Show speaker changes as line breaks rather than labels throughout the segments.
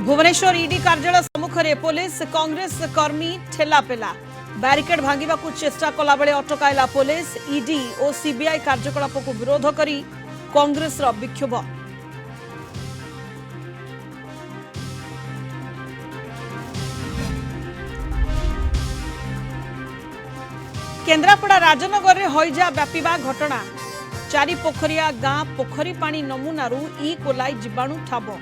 Bhubaneswar ED कार्यालय सम्मुख में पुलिस कांग्रेस कर्मी ठेलापेला बैरिकेड भांगा चेष्टा कला बेले अटकाइला पुलिस ईडी और सीबीआई कार्यकलाप को विरोध करी कांग्रेस विक्षोभ। केन्द्रापड़ा राजनगर में हईजा व्यापीवा घटना चारि पोखरिया गां पोखरी पानी नमूनारू ई कोलाई जीवाणु ठाब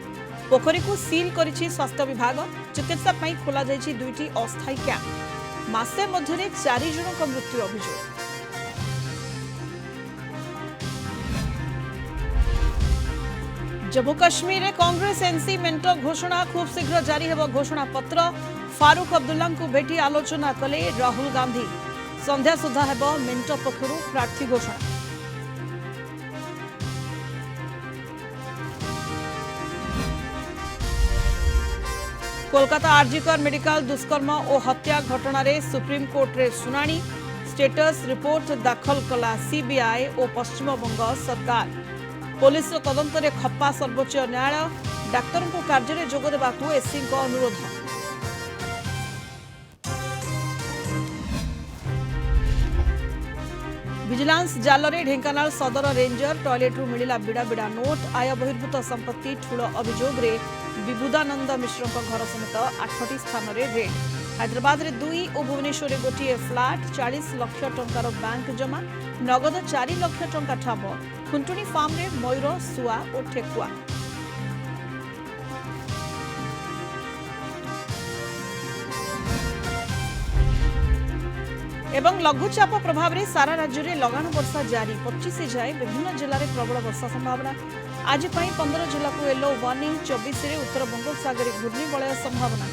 पोखरी को सील करिछि स्वास्थ्य विभाग चिकित्सा पई खोला जाइछि दुईटी अस्थायी कैंप मासे मध्यरे 4 जनक मृत्यु अभियोग। जम्मू काश्मीर में कांग्रेस एनसी मेंट घोषणा खूब शीघ्र जारी हेब घोषणा पत्र फारूक अब्दुल्ला को भेटी आलोचना कले राहुल गांधी संध्या सुधा हेब मेंट पक्षरु प्रार्थी घोषणा। कोलकाता आरजीकर मेडिकल दुष्कर्म और हत्या घटना रे सुप्रीम कोर्ट रे सुनानी स्टेटस रिपोर्ट दाखल कला सीबीआई और पश्चिम बंग सरकार पुलिस तदंत रे खप्पा सर्वोच्च न्यायालय डाक्तरों को कार्य रे जोग देबाकू एससी को अनुरोध। विजिलेंस जाल रे ढेंकानाल सदर रेंजर टॉयलेट रु मिलिला बिड़ा बिड़ा नोट आय बहिर्भूत संपत्ति ठूल अभियोग रे विबुदानंद मिश्र घर समेत 8टी स्थान रे रेड। हैदराबाद रे 2 और भुवनेश्वर रे गोटिए फ्लैट 40 लाख टंकार बैंक जमा नगद 4 लाख टंका ठाब खुंटुणी फार्म रे मयूर सुआ और ठेकुआ। एवं लघुचाप प्रभाव में सारा राज्य में लगान वर्षा जारी 25 जाए विभिन्न जिले में प्रबल वर्षा संभावना। आज 15 जिला को येलो वार्निंग 24 उत्तर बंगोपसागर घूर्णिबलय संभावना।